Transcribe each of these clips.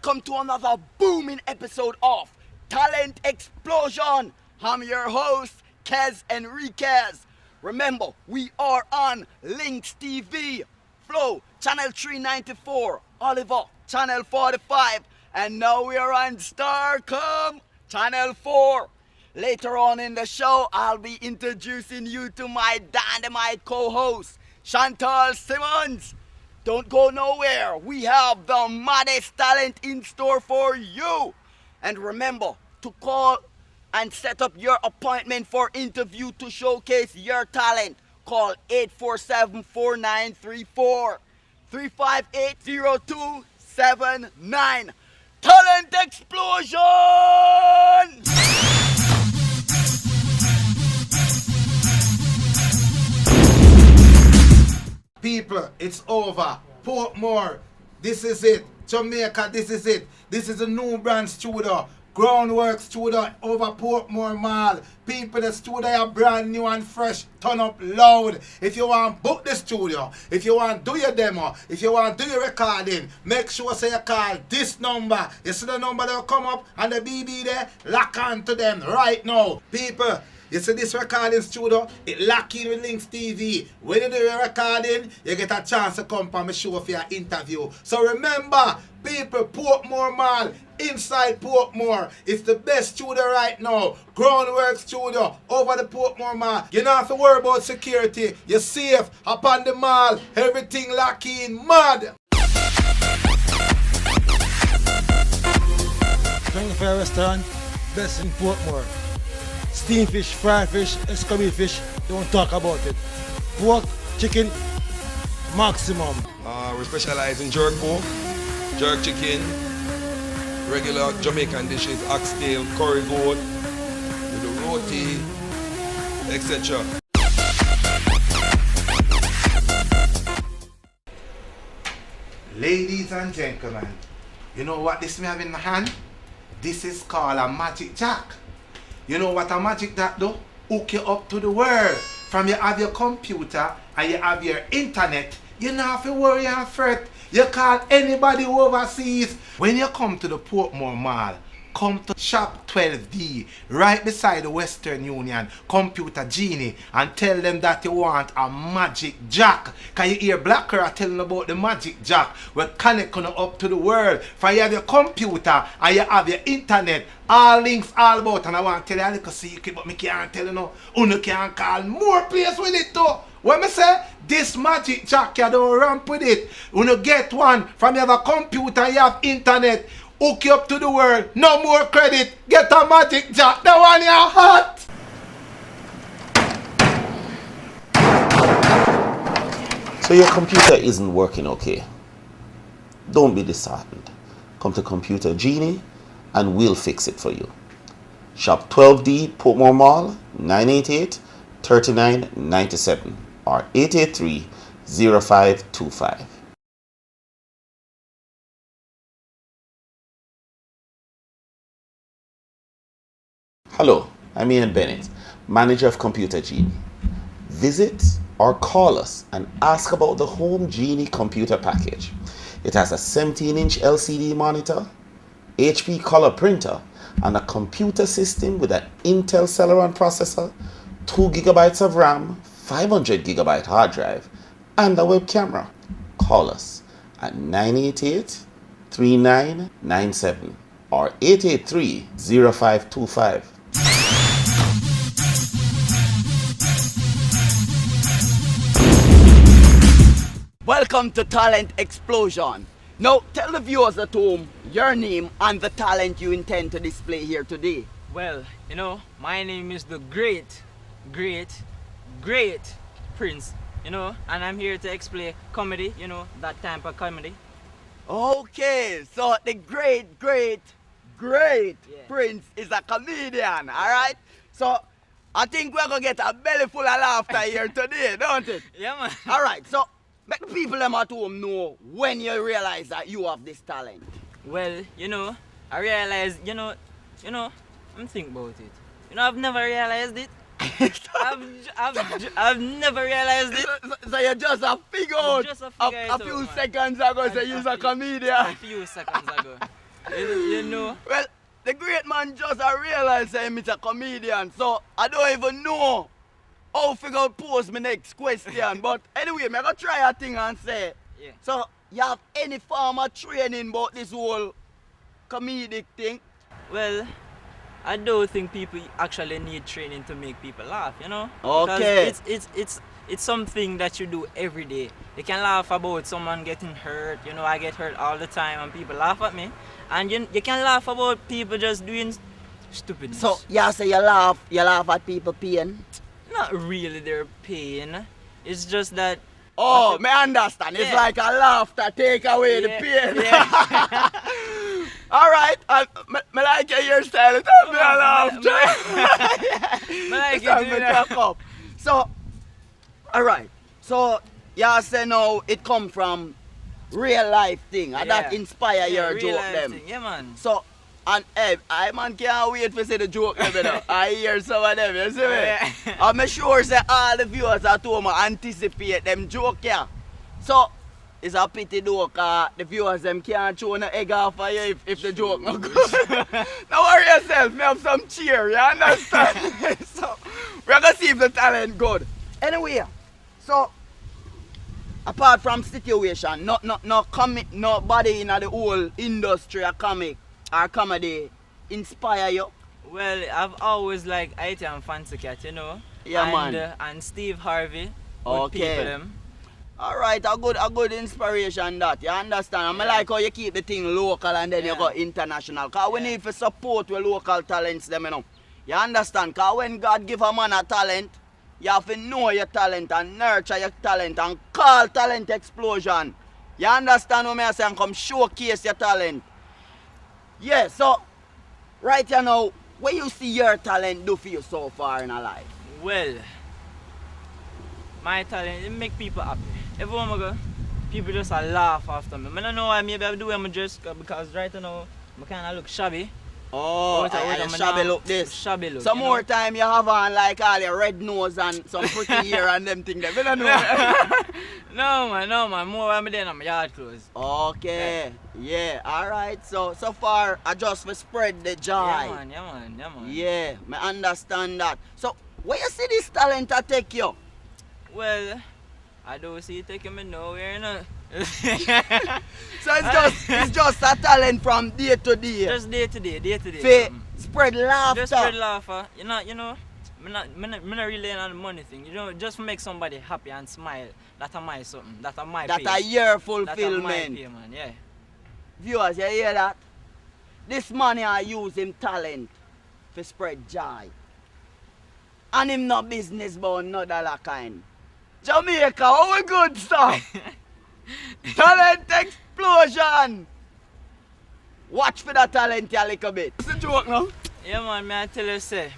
welcome to another booming episode of Talent Explosion. I'm your host, Kez Enriquez. Remember, we are on Links TV, Flow, Channel 394, Oliver, Channel 45, and now we are on Starcom, Channel 4. Later on in the show, I'll be introducing you to my dynamite co-host, Chantal Simmons. Don't go nowhere. We have the maddest talent in store for you. And remember to call and set up your appointment for interview to showcase your talent. Call 847-4934 358-0279. Talent Explosion! People, it's over. Portmore, this is it. Jamaica, this is it. This is a new brand studio. Groundwork studio over Portmore Mall. People, the studio are brand new and fresh. Turn up loud. If you want to book the studio, if you want to do your demo, if you want to do your recording, make sure say you call this number. You see the number that will come up and the BB there? Lock on to them right now. People, you see this recording studio, it lock in with Links TV. When you do your recording, you get a chance to come for my show for your interview. So remember, people, Portmore Mall, inside Portmore, it's the best studio right now. Groundwork studio over the Portmore Mall. You don't have to worry about security. You're safe up on the mall. Everything lock in, mad. 25 restaurant, best in Portmore. Steamed fish, fried fish, escabille fish, don't talk about it. Pork, chicken, maximum. We specialize in jerk pork, jerk chicken, regular Jamaican dishes, oxtail, curry goat, with the roti, etc. Ladies and gentlemen, you know what this me have in my hand? This is called a magic jack. You know what a magic jack do? Hook you up to the world. From you have your computer and you have your internet, you don't have to worry and fret. You call anybody overseas. When you come to the Portmore Mall, come to shop 12D right beside the Western Union Computer Genie and tell them that you want a magic jack. Can you hear Black Girl telling about the magic jack? We're connecting up to the world. For you have your computer and you have your internet. All links all about, and I want to tell you a little secret, but me can't tell you no. You can call more place with it too. When me say this magic jack, you don't ramp with it. You get one from you have a computer, you have internet. Hook you up to the world, no more credit. Get a magic jack, the one you're hot. So your computer isn't working okay. Don't be disheartened. Come to Computer Genie and we'll fix it for you. Shop 12D Portmore Mall 988-3997 or 883-0525. Hello, I'm Ian Bennett, manager of Computer Genie. Visit or call us and ask about the Home Genie computer package. It has a 17-inch LCD monitor, HP color printer, and a computer system with an Intel Celeron processor, 2 GB of RAM, 500 GB hard drive, and a web camera. Call us at 988-3997 or 883-0525. Welcome to Talent Explosion. Now, tell the viewers at home your name and the talent you intend to display here today. Well, you know, my name is the great Prince, you know, and I'm here to explain comedy, you know, that type of comedy. Okay, so the great Prince is a comedian, alright? So, I think we're gonna get a belly full of laughter here today, don't it? Yeah, man. Alright, so make the people them at home know when you realize that you have this talent. Well, you know, I realized, you know, I'm thinking about it. You know, I've never realized it. I've never realized it. So you just a figure out Just a a few man. seconds ago say you're a comedian. A few seconds ago. You know. Well, the great man just I realize him is a comedian, so I don't even know how to go pose my next question. But anyway, I'm gonna try a thing and say. Yeah. So, you have any form of training about this whole comedic thing? Well, I don't think people actually need training to make people laugh, you know? Okay. Because it's something that you do every day. You can laugh about someone getting hurt, you know, I get hurt all the time and people laugh at me. And you can laugh about people just doing stupidness. So, you say you laugh at people pain? Not really their pain. It's just that. Oh, me understand. It's Yeah. like a laughter take away the Yeah, pain. yeah. Alright, me like your hairstyle. It help me a laugh. Me like It's time it, me you know. talk up. So, alright. So, you say now it come from real life thing. And that Yeah. inspire Yeah, your real joke life them. thing. Yeah, man. So, and I man can't wait to see the joke them, you know. I hear some of them, you see me? Yeah. I'm sure say all the viewers at home anticipate them joke, yeah. So, it's a pity though, cause the viewers them can't throw no egg off of you if the joke not good. Don't worry yourself, me have some cheer, you understand? So, we're gonna see if the talent good. Anyway, so, apart from situation, nobody in the whole industry of comic or comedy inspire you? Well, I've always liked IT and Fancy Cat, you know. Yeah, and, man. And Steve Harvey. Good Okay. people, them. Alright, a good inspiration that, you understand? I Yeah. like how you keep the thing local and then you Yeah. go international. Cause we Yeah. need to support with local talents them, you know. You understand? Cause when God give a man a talent, you have to know your talent and nurture your talent and call talent explosion. You understand what I say? And come showcase your talent. Yeah, so right here now, what you see your talent do for you so far in our life? Well, my talent, it make people happy. Everywhere I go, people just laugh after me. I don't know why maybe I do my dress because right now, I kind of look shabby. Oh, Out of- out and of my shabby now- look this. Shabby look. Some you more know. time you have on like all your red nose and some pretty hair and them things. I don't know. No man, more I'm there on my yard clothes. Okay, yeah, alright. So far I just for spread the joy. Yeah man. Yeah, I understand that. So where you see this talent to take you? Well, I don't see it taking me nowhere, you know. So it's just a talent from day to day. Just day to day. Fi spread laughter. Just spread laughter. You know, I'm not really on the money thing. You know, just make somebody happy and smile. That's my something. That's my That pay. a year That's my fulfillment. pay, man. Yeah. Viewers, you hear that? This man here use him talent to spread joy. And him no business but no dollar kind. Jamaica, how we good stuff? Talent explosion! Watch for that talent a little bit. It's a joke now. Yeah man, I tell you say,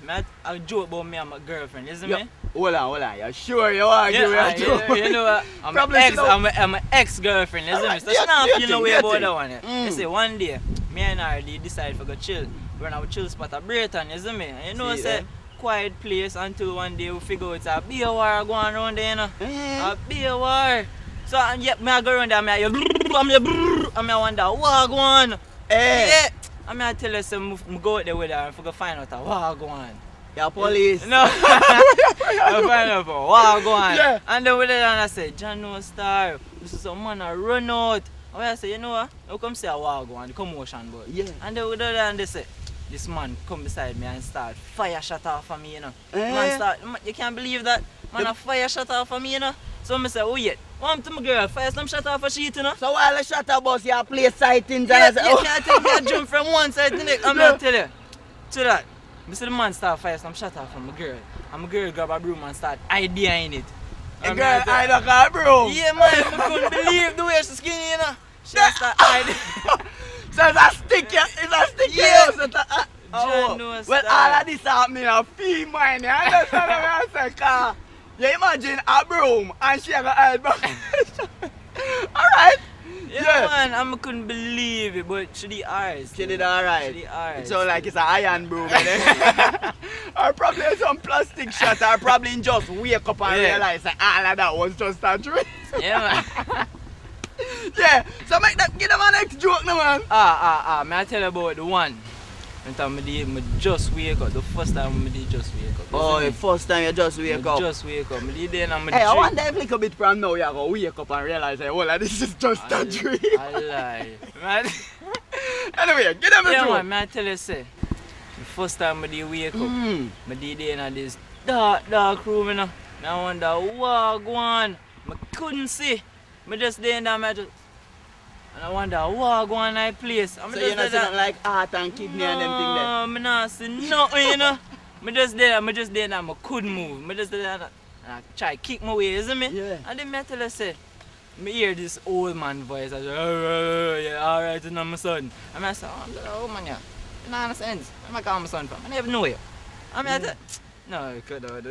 I joke about me and my girlfriend, isn't me? Hold on. You sure you want to give me a joke? you know what? I'm Probably an ex, should have- I'm an ex-girlfriend, isn't me? So Yeah, she not yeah, feel no thing, way yeah, about thing. that one. Mm. You say one day, me and her decide to go chill. We're in our chill spot at Brayton, isn't me? And you know, See, say, eh? quiet place until one day we figure out a beer war going around there, you know? Eh. A beer war. So, and yet, me I go around there, I'm I wonder, what go on? Eh. Yeah. I tell you, so I go out there with her and go find out what go on. Your police. No. I find out for what go on. Yeah. And then with it and I say, John no star, this is some man I run out. And I say, you know what? How come say what go on, the commotion boy. Yeah. And then with it and they say, this man come beside me and start fire shot off for me, you know. Eh? Man start, you can't believe that. Man a fire shot off for me, you know. So I say, oh yeah, what to my girl, fire some shot off for she, you know. So while the shutter bus, you play sightings Yeah, and I say, you can't take me a jump from one side to the next. I'm gonna tell you. To that. I see the man start fire some shot off from my girl. And my girl grab a broom and start idea in it. the And girl, me I don't got bro. Yeah man, I couldn't believe the way she's skinny, you know. She start idea. So it's a stick, it's a stick. Yeah. So John no well, style. all of this happening a fee mine. You understand what I'm saying? Cause you imagine a broom and she have a hide back. Alright. Yeah man, I couldn't believe it, but she did ours. She did alright. She did ours. It sound like it's an iron broom. Or probably some plastic shot. Or probably just wake up and Yeah. realize that all of that was just a dream. Yeah man. You Yeah, so give them a next joke now, man. May I tell you about the one? When time I just wake up, the first time I did just wake up. Oh, the first time you just wake up. Just wake up. I did then and Hey, I wonder if like a bit from now you're going to wake up and realize, hey, well, this is just a dream. I lie. Man. Anyway, give them a Yeah, joke. man, may I tell you, say, the first time I did wake up, I did then in this dark room, you know. I wonder, what go on? I couldn't see. I just there and and I wonder, what go on in that place? So you're not seeing like heart and kidney and them thing there? I'm not seeing nothing, you know. I just there and I couldn't move. I just there and I try to kick my way, isn't me? Yeah. And then I tell her, say, I hear this old man voice. I say, yeah, alright, you know my son. And I say, oh man, yeah. You know understand? Where I call my son from? I never know you. I mean, I no, you could have.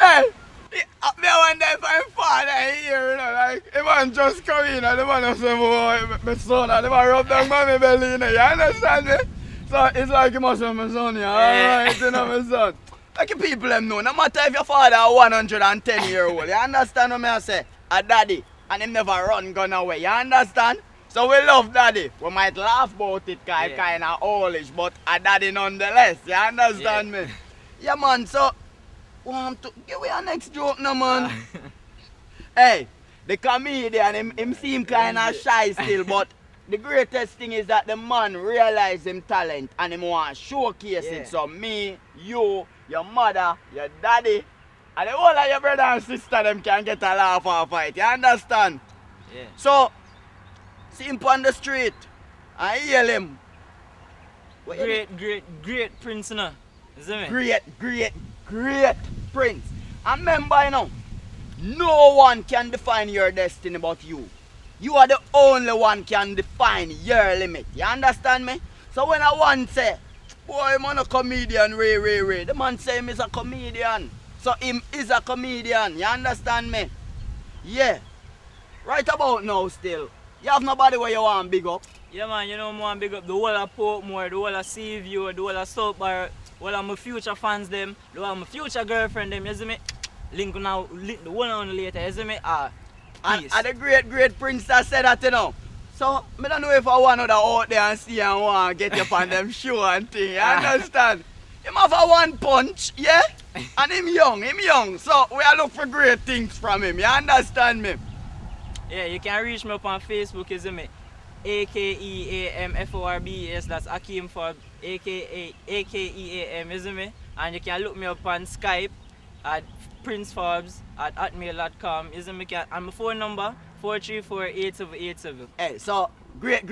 Hey! I wonder if I'm father here, you know, like, if I'm just coming and the man say, oh, my son, and if I rub down my belly, you know, you understand me? So it's like you must have my son, yeah, alright, you know, my son. Like the people them know, no matter if your father are 110-year-old, you understand what I say? A daddy, and him never run gun away, you understand? So we love daddy. We might laugh about it, cause it's kind of oldish, but a daddy nonetheless, you understand me? Yeah, man, so, want to give me a next joke now, man. Hey, the comedian, him seem kind of shy still, but the greatest thing is that the man realize him talent and him want to showcase it. So me, you, your mother, your daddy, and the whole of your brother and sister them can get a laugh off of it. You understand? Yeah. So, see him on the street and hear him. Great prince, you know. You see me? Great prince. And remember, you know, no one can define your destiny but you. You are the only one can define your limit. You understand me? So when I one say, boy, man a comedian, Ray. The man say him is a comedian. So him is a comedian. You understand me? Yeah. Right about now still. You have nobody where you want big up. Yeah, man, you know, I want big up the whole of Portmore, the whole of Seaview, the whole of South Bar, all of my future fans them, the whole of my future girlfriend them, you see me? Link now, the one on later, you see me? And the great prince that said that, you know. So, I don't know if I want another out there and see and want to get you on them show and thing, you understand? Him have a one punch, yeah? And him young. So, we are look for great things from him, you understand me? Yeah, you can reach me up on Facebook, you see me? AKEAMFORBES, that's Akeem Forbes, AKEAM, you see me? And you can look me up on Skype at princeforbes@hotmail.com, you see me? And my phone number, 434-8787. Hey, so, great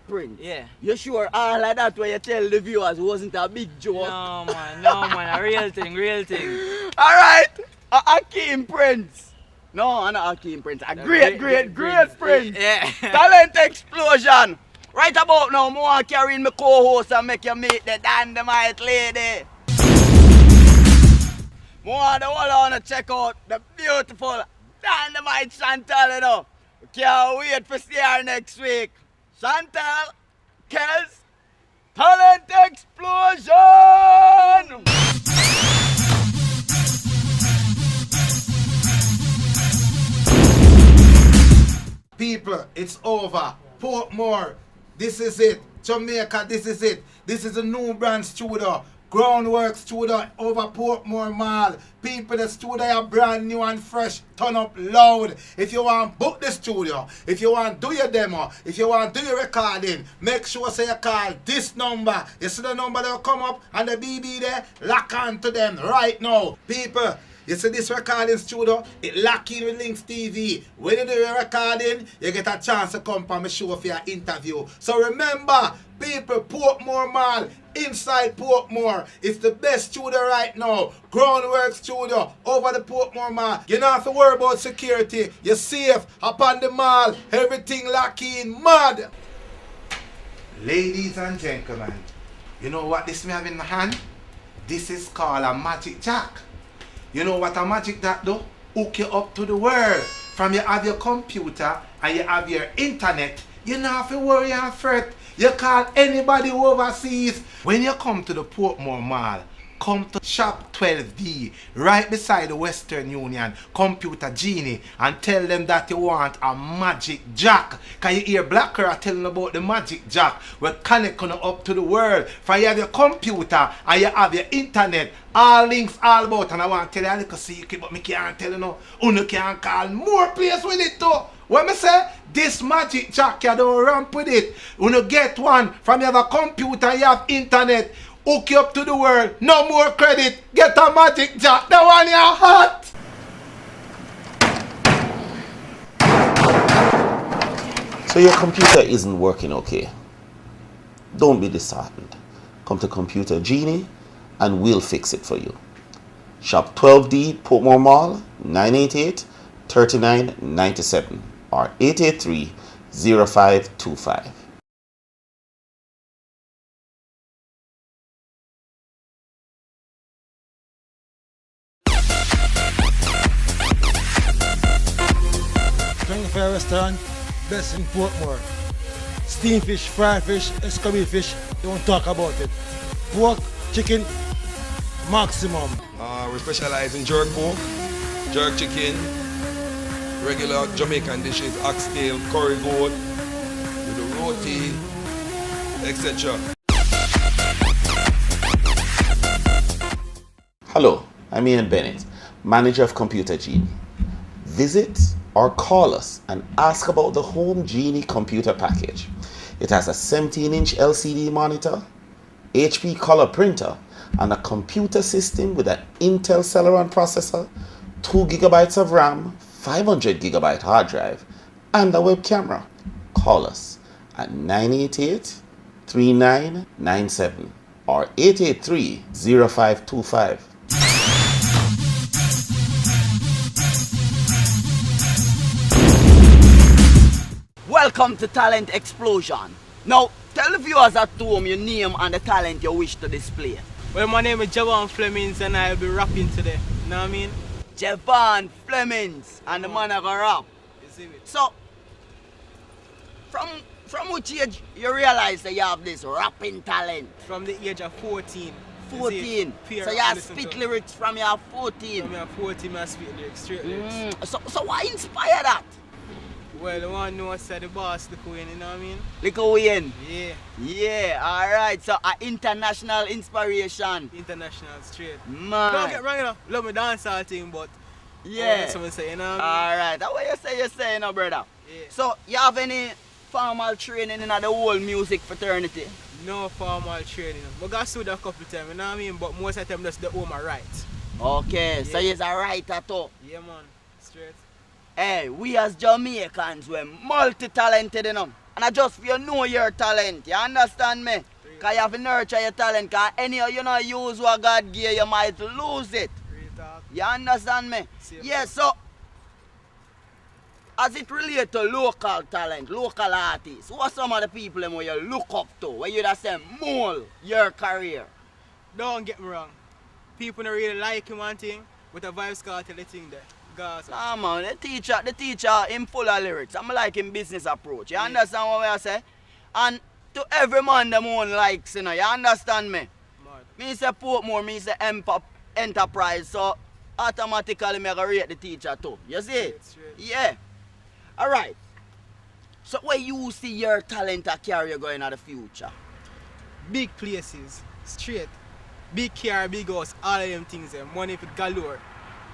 prince. Yeah. You sure all of that where you tell the viewers wasn't a big joke? No man, a real thing. Alright, Akeem Prince. No, not Akeem Prince. A great prince. Yeah. Talent explosion. Right about now, I want to carry in my co-host and make you meet the dynamite lady. I want the whole to check out the beautiful dynamite Chantal, you know. We can't wait to see her next week. Chantal, Kels, Talent explosion. People, it's over. Portmore, this is it. Jamaica, this is it. This is a new brand studio. Groundwork studio over Portmore Mall. People, the studio are brand new and fresh. Turn up loud. If you want to book the studio, if you want to do your demo, if you want to do your recording, make sure say you call this number. You see the number that will come up and the BB there? Lock on to them right now. People, you see this recording studio, it lock in with Links TV. When you do your recording, you get a chance to come on my show for your interview. So remember, people, Portmore Mall, inside Portmore, it's the best studio right now. Groundwork studio over the Portmore Mall. You don't have to worry about security. You're safe upon the mall. Everything lock in, mad. Ladies and gentlemen, you know what this may have in my hand? This is called a magic jack. You know what a magic that do? Hook you up to the world. From you have your computer and you have your internet, you don't have to worry and fret. You call anybody overseas. When you come to the Portmore Mall, come to Shop 12D, right beside the Western Union Computer Genie, and tell them that you want a magic jack. Can you hear Black Girl telling about the magic jack? We're connecting up to the world. For you have your computer and you have your internet, all links all about. And I want to tell you a little secret, but I can't tell you no. You can call more place with it too. What me say? This magic jack, you don't ramp with it. You get one from you have a computer, you have internet. Hook you up to the world. No more credit. Get a magic jack. The one you're hot. So your computer isn't working okay. Don't be disheartened. Come to Computer Genie and we'll fix it for you. Shop 12D Portmore Mall 988-3997 or 883-0525. Fair restaurant, best in Portmore. Steamed fish, fried fish, escovitch fish, don't talk about it. Pork, chicken, maximum. We specialize in jerk pork, jerk chicken, regular Jamaican dishes, oxtail, curry goat, with the roti, etc. Hello, I'm Ian Bennett, manager of Computer Genie. Visit or call us and ask about the Home Genie computer package. It has a 17-inch LCD monitor, HP color printer, and a computer system with an Intel Celeron processor, 2 GB of RAM, 500 GB hard drive, and a web camera. Call us at 988-3997 or 883-0525. Welcome to Talent Explosion. Now, tell the viewers at home your name and the talent you wish to display. Well, my name is Javon Flemings and I'll be rapping today. You know what I mean? Javon Flemings and the man of rap. You see it? So, from which age you realize that you have this rapping talent? From the age of 14. 14. So you have spit lyrics from your 14. From your 14, I spit lyrics, straight lyrics. So why inspire that? Well, the one knows that the boss, the Queen, you know what I mean? Little Wayne. Yeah. Yeah, alright. So international inspiration. International, straight. Man. Don't get wrong, you know. Love me dancehall thing, but yeah. Someone say, you know what I mean? Alright, that's what you say, you know, brother. Yeah. So you have any formal training in the whole music fraternity? No formal training. I got sued a couple times, you know what I mean? But most of the time that's the home I write. Okay, yeah. So you're a writer too? Yeah, man. Straight. Hey, we as Jamaicans, we're multi-talented, you know. And I just feel you know your talent, you understand me? Because you have to nurture your talent, because anyhow you not use what God gave you, might lose it. You understand me? Yeah, so, as it relates to local talent, local artists, who are some of the people where you look up to, where you just say, mold your career? Don't get me wrong. People don't really like him one thing, but the vibes got to the thing there. Nah man, the teacher him full of lyrics. I'm like him business approach. You understand what I say? And to every man them own likes, you know, you understand me? Mad. Me say Portmore, me say enterprise, so automatically me go rate the teacher too. You see? Straight. Yeah. Alright. So where you see your talent a carry going in the future? Big places, straight. Big car, big house, all of them things there. Money for galore.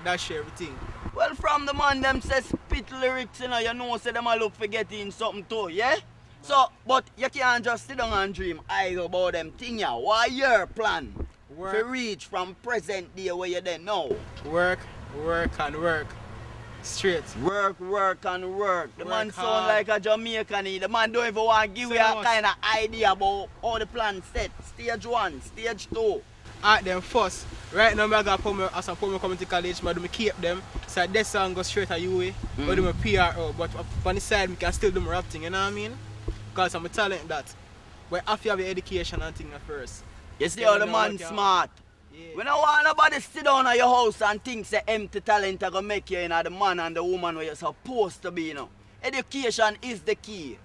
That's everything. Well, from the man them say spit lyrics, you know say them a look for getting something too, yeah? So, but you can't just sit down and dream idle about them thing, yeah. What your plan? Work. To reach from present day where you then now? Work, work and work. Straight. Work, work and work. The Work man hard. sound like a Jamaican. The man don't even want to give you a kind of idea about how the plan set. Stage 1, stage 2. At them first. Right now, I got as a Portmore Community College, I do keep them. So this song goes straight to UA. I do my PRO, but on the side, I can still do my rap thing, you know what I mean? Because I'm a talent that. But after you have your education and thing at first. You see how the man smart. Yeah. We don't want nobody sit down at your house and think say empty talent are going to make you, you know, the man and the woman where you're supposed to be, you know. Education is the key.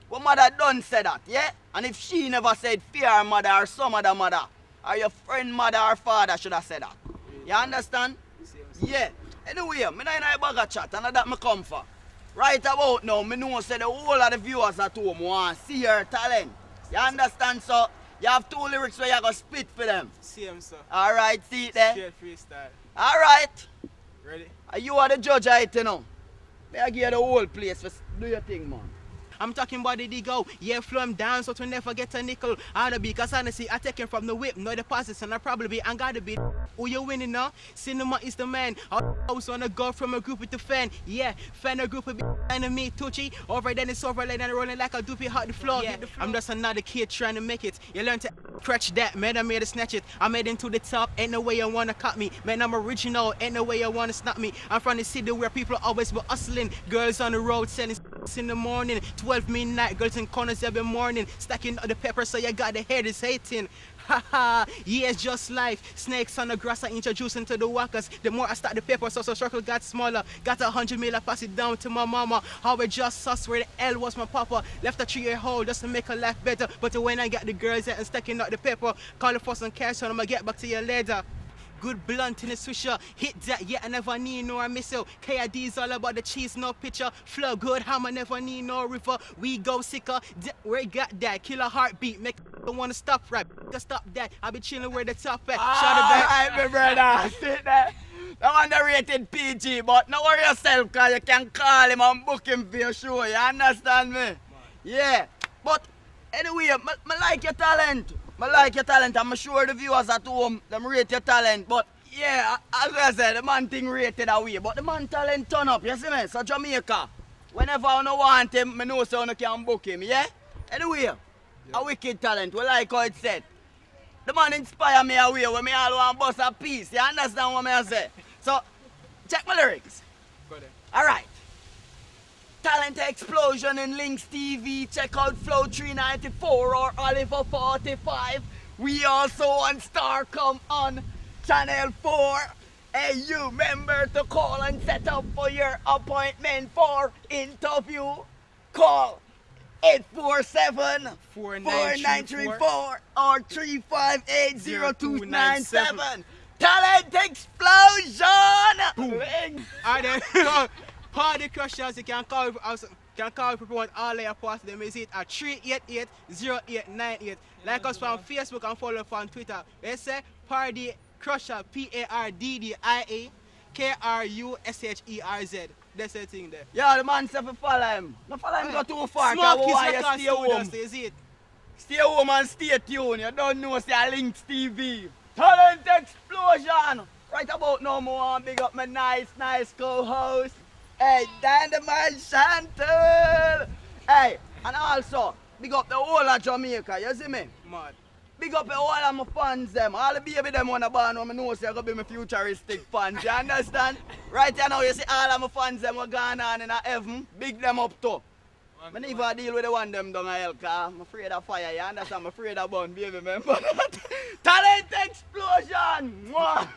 Well, mother done say that, yeah? And if she never said fear her mother or some other mother, or your friend, mother or father should have said that. You understand? Yeah. Anyway, me not in a bag of chat, and that me come for. Right about now, me know say the whole of the viewers at home want to see your talent. You understand, so you have 2 lyrics where you go spit for them. Same, sir. Alright, see it there? Straight freestyle. Alright. Ready? You are the judge of it, you know. May I give you the whole place for do your thing, man. I'm talking about the Digo. Yeah, flow him down so to never get a nickel. Out of because honestly, I take him from the whip. No deposits and I probably be and gotta be. Who you winning now? Cinema is the man. I was on a go from a group with the fan. Yeah, fan a group of enemy Tucci. Over then it's over like and rolling like a doopy hot the floor. Yeah, I'm just another kid trying to make it. You learn to crutch that, man. I made to snatch it. I made it to the top. Ain't no way you wanna cut me. Man, I'm original. Ain't no way you wanna snap me. I'm from the city where people always be hustling. Girls on the road selling in the morning. 12 midnight, girls in corners every morning. Stacking up the pepper so you got the head is hating. Haha, yeah, it's just life. Snakes on the grass I introduce into the walkers. The more I stack the paper, so circle got smaller. Got 100 mil, I pass it down to my mama. How we just sus where the L was my papa. Left a 3-year-old just to make her life better. But when I got the girls out and stacking up the paper, call it for some cash, so I'ma get back to you later. Good blunt in the swisher, hit that, yeah, I never need no missile. KID's all about the cheese, no picture. Flow good, hammer, never need no river. We go sicker, where got that? Kill a heartbeat, make don't wanna stop rap. Just stop that, I be chilling where the top at. Shut it back. Alright, my brother, sit there. I'm underrated PG, but don't worry yourself, cause you can call him and book him for your show, you understand me? Yeah, but anyway, I like your talent. I like your talent. I'm sure the viewers at home, them rate your talent. But yeah, as I said, the man thing rated away. But the man talent turn up, you see me? So Jamaica, whenever I don't want him, I know so I can book him, yeah? Anyway, a wicked talent, we like how it said. The man inspire me away when me all want bust a piece. You understand what I say? So, check my lyrics. Alright. Talent explosion in Links TV. Check out Flow 394 or Oliver 45. We also on Star Come on Channel 4. Hey, you remember to call and set up for your appointment for interview. Call 847-4934 or 358-0297. Talent explosion! Alright, Party crushers, you can call people on all your parts. Them visit at 388-0898. Like us on Facebook and follow us on Twitter. They say Party Crusher, PARDIA KRUSHERZ. That's the thing there. Yeah, the man said to follow him. Don't follow him go too far. Small kids Why like you us stay do home? this, is it? Stay home and stay tuned. You don't know say Links TV. Talent explosion. Right about now, I want to big up my nice co-host. Hey, Dynamite Chantel! Hey, and also, big up the whole of Jamaica, you see me? Mad. Big up the whole of my fans, them. All the baby them wanna born when I know say I gonna be my futuristic fans, you understand? Right now, you see all of my fans, them are gone on in heaven. Big them up too. I never deal with the one them down hell, cause I'm afraid of fire, you understand? I'm afraid of burn, baby, remember? Talent explosion! Mwah!